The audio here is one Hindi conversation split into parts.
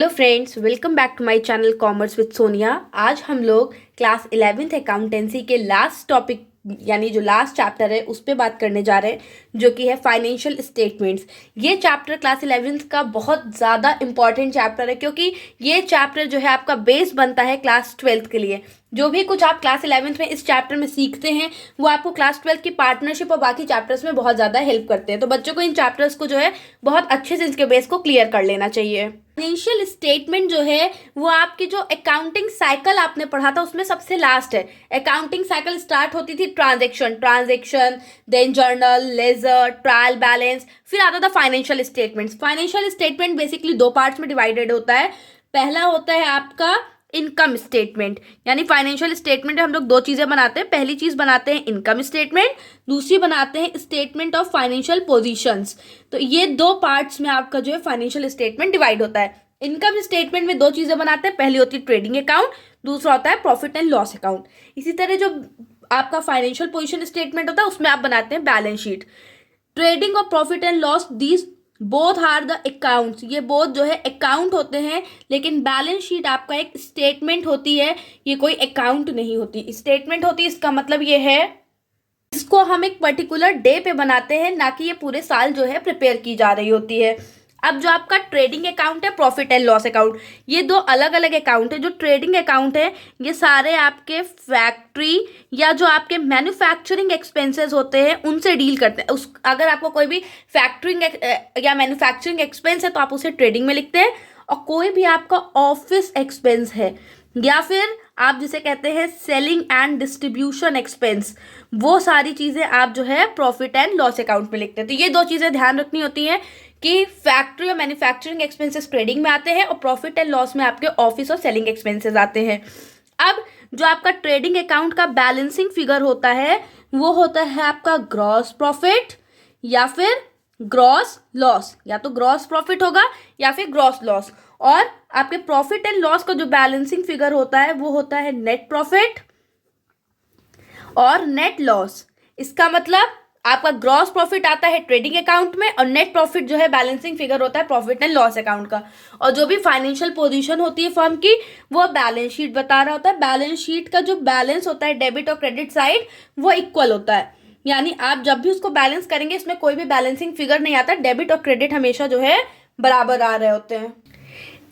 Hello friends, welcome back to my channel commerce with Sonia. आज हम लोग क्लास 11th अकाउंटेंसी के लास्ट टॉपिक यानी जो लास्ट चैप्टर है उस पे बात करने जा रहे हैं, जो कि है फाइनेंशियल स्टेटमेंट्स। ये चैप्टर क्लास 11th का बहुत ज़्यादा इंपॉर्टेंट चैप्टर है, क्योंकि ये चैप्टर जो है आपका बेस बनता है क्लास 12th के लिए। जो भी कुछ आप क्लास 11th में इस चैप्टर में सीखते हैं वो आपको क्लास 12th की पार्टनरशिप और बाकी चैप्टर्स में बहुत ज़्यादा हेल्प करते हैं। तो बच्चों को इन चैप्टर्स को जो है बहुत अच्छे से इनके बेस को क्लियर कर लेना चाहिए। फाइनेंशियल स्टेटमेंट जो है वो आपकी जो अकाउंटिंग साइकिल आपने पढ़ा था उसमें सबसे लास्ट है। अकाउंटिंग साइकिल स्टार्ट होती थी transaction, then journal, ledger, trial balance, फिर आता था financial statements. Financial statement basically दो पार्ट्स में डिवाइडेड होता है। पहला होता है आपका इनकम स्टेटमेंट, यानी फाइनेंशियल स्टेटमेंट में हम लोग दो चीज़ें बनाते हैं। पहली चीज़ बनाते हैं इनकम स्टेटमेंट, दूसरी बनाते हैं स्टेटमेंट ऑफ फाइनेंशियल पोजीशंस। तो ये दो पार्ट्स में आपका जो है फाइनेंशियल स्टेटमेंट डिवाइड होता है। इनकम स्टेटमेंट में दो चीज़ें बनाते हैं, पहली होती है ट्रेडिंग अकाउंट, दूसरा होता है प्रॉफिट एंड लॉस अकाउंट। इसी तरह जो आपका फाइनेंशियल पोजीशन स्टेटमेंट होता है उसमें आप बनाते हैं बैलेंस शीट। ट्रेडिंग और profit and loss these both are the accounts, ये बोथ जो है अकाउंट होते हैं, लेकिन बैलेंस शीट आपका एक स्टेटमेंट होती है, ये कोई अकाउंट नहीं होती। स्टेटमेंट होती है, इसका मतलब ये है इसको हम एक पर्टिकुलर डे पे बनाते हैं, ना कि ये पूरे साल जो है प्रिपेयर की जा रही होती है। अब जो आपका ट्रेडिंग अकाउंट है, प्रॉफिट एंड लॉस अकाउंट, ये दो अलग अलग अकाउंट है। जो ट्रेडिंग अकाउंट है ये सारे आपके फैक्ट्री या जो आपके मैन्युफैक्चरिंग एक्सपेंसेस होते हैं उनसे डील करते हैं। अगर आपको कोई भी फैक्टरिंग या मैन्युफैक्चरिंग एक्सपेंस है तो आप उसे ट्रेडिंग में लिखते हैं, और कोई भी आपका ऑफिस एक्सपेंस है या फिर आप जिसे कहते हैं सेलिंग एंड डिस्ट्रीब्यूशन एक्सपेंस, वो सारी चीज़ें आप जो है प्रॉफिट एंड लॉस अकाउंट में लिखते हैं। तो ये दो चीज़ें ध्यान रखनी होती हैं कि फैक्ट्री और मैन्युफैक्चरिंग एक्सपेंसेस ट्रेडिंग में आते हैं और प्रॉफिट एंड लॉस में आपके ऑफिस और सेलिंग एक्सपेंसेस आते हैं। अब जो आपका ट्रेडिंग अकाउंट का बैलेंसिंग फिगर होता है वो होता है आपका ग्रॉस प्रॉफिट या फिर ग्रॉस लॉस, या तो ग्रॉस प्रॉफिट होगा या फिर ग्रॉस लॉस। और आपके प्रॉफिट एंड लॉस का जो बैलेंसिंग फिगर होता है वो होता है नेट प्रॉफिट और नेट लॉस। इसका मतलब आपका ग्रॉस प्रॉफिट आता है ट्रेडिंग अकाउंट में और नेट प्रॉफिट जो है बैलेंसिंग फिगर होता है प्रॉफिट एंड लॉस अकाउंट का। और जो भी फाइनेंशियल पोजीशन होती है फर्म की वो बैलेंस शीट बता रहा होता है। बैलेंस शीट का जो बैलेंस होता है डेबिट और क्रेडिट साइड वो इक्वल होता है, यानी आप जब भी उसको बैलेंस करेंगे इसमें कोई भी बैलेंसिंग फिगर नहीं आता, डेबिट और क्रेडिट हमेशा जो है बराबर आ रहे होते हैं।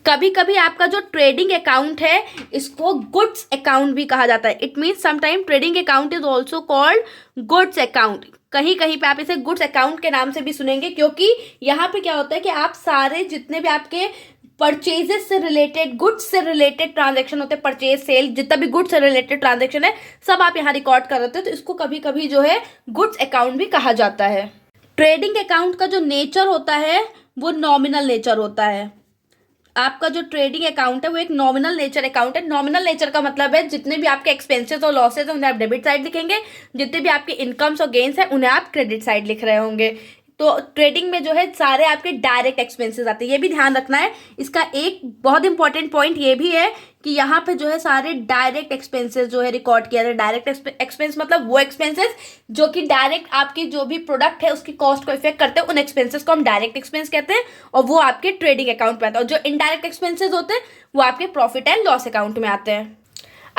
कभी कभी आपका जो ट्रेडिंग अकाउंट है इसको गुड्स अकाउंट भी कहा जाता है। It means sometime trading account is also called goods account. कहीं कहीं पे आप इसे गुड्स अकाउंट के नाम से भी सुनेंगे, क्योंकि यहाँ पे क्या होता है कि आप सारे जितने भी आपके परचेजेस से रिलेटेड, गुड्स से रिलेटेड ट्रांजेक्शन होते हैं, परचेज सेल जितना भी गुड्स से रिलेटेड ट्रांजेक्शन है सब आप यहाँ रिकॉर्ड कर रहे हो, तो इसको कभी कभी जो है गुड्स अकाउंट भी कहा जाता है। ट्रेडिंग अकाउंट का जो नेचर होता है वो नॉमिनल नेचर होता है। आपका जो ट्रेडिंग अकाउंट है वो एक नॉमिनल नेचर अकाउंट है। नॉमिनल नेचर का मतलब है जितने भी आपके एक्सपेंसेस और लॉसेज हैं उन्हें आप डेबिट साइड लिखेंगे, जितने भी आपके इनकम्स और गेन्स हैं उन्हें आप क्रेडिट साइड लिख रहे होंगे। तो ट्रेडिंग में जो है सारे आपके डायरेक्ट एक्सपेंसेस आते हैं, ये भी ध्यान रखना है। इसका एक बहुत इंपॉर्टेंट पॉइंट ये भी है कि यहाँ पे जो है सारे डायरेक्ट एक्सपेंसेस जो है रिकॉर्ड किया जाए। डायरेक्ट एक्सपेंस मतलब वो एक्सपेंसेस जो कि डायरेक्ट आपकी जो भी प्रोडक्ट है उसकी कॉस्ट को इफेक्ट करते हैं, उन एक्सपेंसेस को हम डायरेक्ट एक्सपेंस कहते हैं, और वो आपके ट्रेडिंग अकाउंट में आता है। और जो इनडायरेक्ट एक्सपेंसेस होते हैं वो आपके प्रॉफिट एंड लॉस अकाउंट में आते हैं।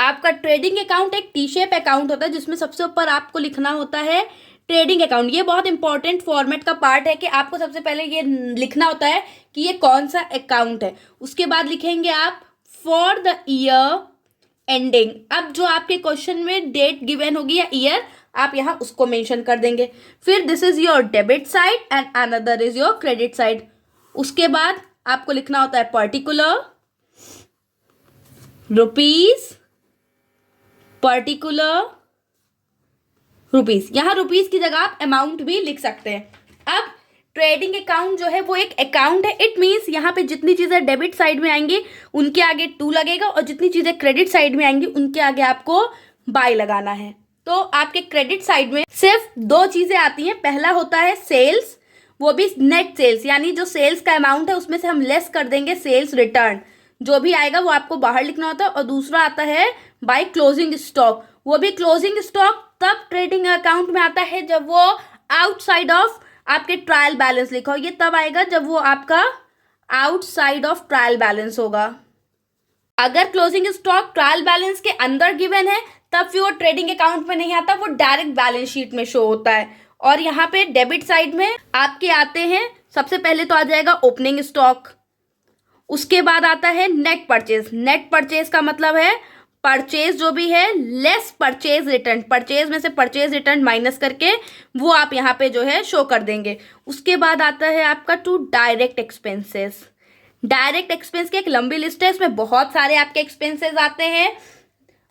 आपका ट्रेडिंग अकाउंट एक टी शेप अकाउंट होता है जिसमें सबसे ऊपर आपको लिखना होता है ट्रेडिंग अकाउंट। ये बहुत इंपॉर्टेंट फॉर्मेट का पार्ट है कि आपको सबसे पहले ये लिखना होता है कि ये कौन सा अकाउंट है। उसके बाद लिखेंगे आप फॉर द ईयर एंडिंग। अब जो आपके क्वेश्चन में डेट गिवन होगी या ईयर आप यहाँ उसको मेंशन कर देंगे। फिर this is your debit side and another is your credit side. उसके बाद आपको लिखना होता है पर्टिकुलर रुपीज, पर्टिकुलर रुपीज। यहाँ रुपीज की जगह आप अमाउंट भी लिख सकते हैं। अब ट्रेडिंग अकाउंट जो है वो एक अकाउंट है। इट मीन्स यहाँ पे जितनी चीजें डेबिट साइड में आएंगी उनके आगे टू लगेगा, और जितनी चीजें क्रेडिट साइड में आएंगी उनके आगे आपको बाय लगाना है। तो आपके क्रेडिट साइड में सिर्फ दो चीजें आती हैं। पहला होता है सेल्स, वो भी नेट सेल्स, यानी जो सेल्स का अमाउंट है उसमें से हम लेस कर देंगे सेल्स रिटर्न, जो भी आएगा वो आपको बाहर लिखना होता है। और दूसरा आता है बाय क्लोजिंग स्टॉक। वो भी क्लोजिंग स्टॉक तब ट्रेडिंग अकाउंट में आता है जब वो आउटसाइड ऑफ आपके ट्रायल बैलेंस लिखा हो। ये तब आएगा जब वो आपका आउटसाइड ऑफ ट्रायल बैलेंस होगा। अगर क्लोजिंग स्टॉक ट्रायल बैलेंस के अंदर गिवन है तब फिर वो ट्रेडिंग अकाउंट में नहीं आता, वो डायरेक्ट बैलेंस शीट में शो होता है। और यहाँ पे डेबिट साइड में आपके आते हैं, सबसे पहले तो आ जाएगा ओपनिंग स्टॉक, उसके बाद आता है नेट परचेज। नेट परचेज का मतलब है परचेज जो भी है लेस परचेज रिटर्न, परचेज में से परचेज रिटर्न माइनस करके वो आप यहाँ पे जो है शो कर देंगे। उसके बाद आता है आपका to direct expenses. Direct expense की एक लंबी लिस्ट है, इसमें बहुत सारे आपके एक्सपेंसेस आते हैं।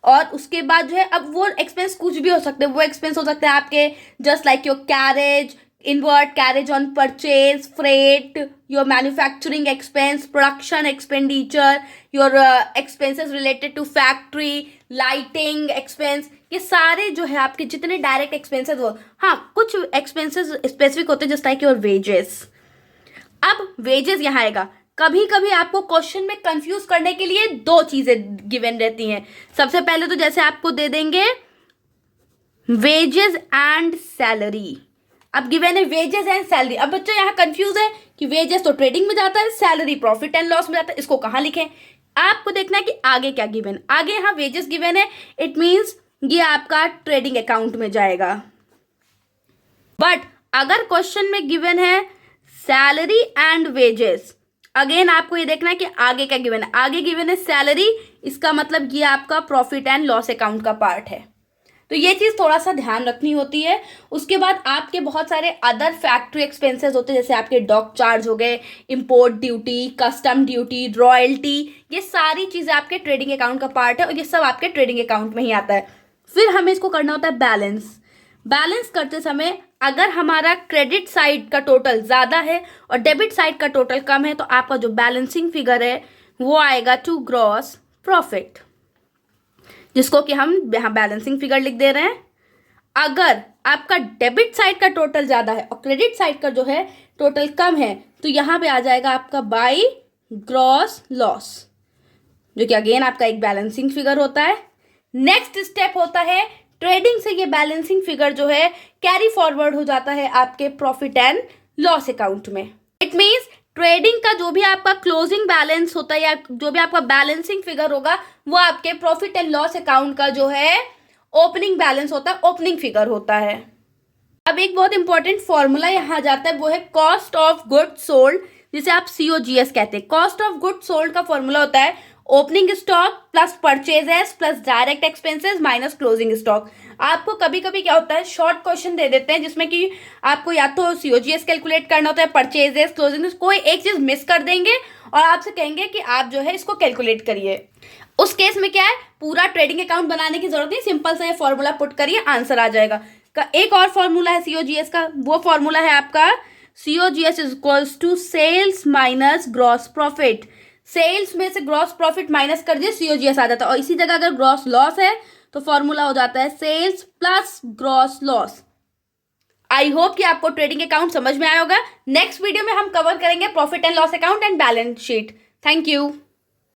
और उसके बाद जो है अब वो एक्सपेंस कुछ भी हो सकते हैं, वो एक्सपेंस हो सकते हैं आपके just like your carriage, inward carriage on purchase, freight, your manufacturing expense, production expenditure, your expenses related to factory, lighting expense, ये सारे जो है आपके जितने डायरेक्ट एक्सपेंसेस हो। हाँ, कुछ एक्सपेंसेस स्पेसिफिक होते हैं जस्ट लाइक योर वेजेस। अब वेजेस यहाँ आएगा। कभी कभी आपको क्वेश्चन में कंफ्यूज करने के लिए दो चीजें गिवन रहती हैं। सबसे पहले तो जैसे आपको दे देंगे वेजेस एंड सैलरी। अब गिवन है वेजेस एंड सैलरी। अब बच्चों यहाँ कंफ्यूज है कि वेजेस तो ट्रेडिंग में जाता है, सैलरी प्रॉफिट एंड लॉस में जाता है, इसको कहाँ लिखें। आपको देखना है कि आगे क्या गिवन। आगे यहाँ वेजेस गिवन है, इट मीन्स ये आपका ट्रेडिंग अकाउंट में जाएगा। बट अगर क्वेश्चन में गिवन है सैलरी एंड वेजेस, अगेन आपको ये देखना है कि आगे क्या गिवन है। आगे गिवन है सैलरी, इसका मतलब ये आपका प्रॉफिट एंड लॉस अकाउंट का पार्ट है, तो ये चीज़ थोड़ा सा ध्यान रखनी होती है। उसके बाद आपके बहुत सारे अदर फैक्ट्री एक्सपेंसेस होते हैं, जैसे आपके डॉक चार्ज हो गए, import duty, custom duty, royalty, ये सारी चीज़ें आपके ट्रेडिंग अकाउंट का पार्ट है और ये सब आपके ट्रेडिंग अकाउंट में ही आता है। फिर हमें इसको करना होता है बैलेंस। बैलेंस करते समय अगर हमारा क्रेडिट साइड का टोटल ज़्यादा है और डेबिट साइड का टोटल कम है तो आपका जो बैलेंसिंग फिगर है वो आएगा टू ग्रॉस प्रॉफिट, जिसको कि हम यहाँ बैलेंसिंग फिगर लिख दे रहे हैं। अगर आपका डेबिट साइड का टोटल ज़्यादा है और क्रेडिट साइड का जो है टोटल कम है तो यहाँ पे आ जाएगा आपका बाई ग्रॉस लॉस, जो कि अगेन आपका एक बैलेंसिंग फिगर होता है। नेक्स्ट स्टेप होता है ट्रेडिंग से ये बैलेंसिंग फिगर जो है कैरी फॉरवर्ड हो जाता है आपके प्रॉफिट एंड लॉस अकाउंट में। इट मीन्स ट्रेडिंग का जो भी आपका क्लोजिंग बैलेंस होता है या जो भी आपका बैलेंसिंग फिगर होगा वो आपके प्रॉफिट एंड लॉस अकाउंट का जो है ओपनिंग बैलेंस होता है, ओपनिंग फिगर होता है। अब एक बहुत इंपॉर्टेंट फॉर्मूला यहाँ आ जाता है, वो है कॉस्ट ऑफ गुड सोल्ड, जिसे आप COGS कहते हैं। कॉस्ट ऑफ गुड सोल्ड का फॉर्मूला होता है opening stock plus purchases plus direct expenses minus closing stock. आपको कभी कभी क्या होता है, शॉर्ट क्वेश्चन दे देते हैं जिसमें कि आपको या तो COGS कैलकुलेट करना होता है, परचेजेस, क्लोजिंग, कोई एक चीज मिस कर देंगे और आपसे कहेंगे कि आप जो है इसको कैलकुलेट करिए। उस केस में क्या है, पूरा ट्रेडिंग अकाउंट बनाने की जरूरत नहीं, सिंपल सा ये फॉर्मूला पुट करिए, आंसर आ जाएगा। एक और फॉर्मूला है COGS का, वो फॉर्मूला है आपका COGS is equals to sales minus gross profit. Sales में से ग्रॉस प्रॉफिट माइनस कर दिए, COGS आ जाता है। और इसी जगह अगर ग्रॉस लॉस है तो फॉर्मूला हो जाता है sales plus gross loss. I hope कि आपको ट्रेडिंग अकाउंट समझ में आया होगा। नेक्स्ट वीडियो में हम कवर करेंगे profit and loss account and balance sheet. Thank you.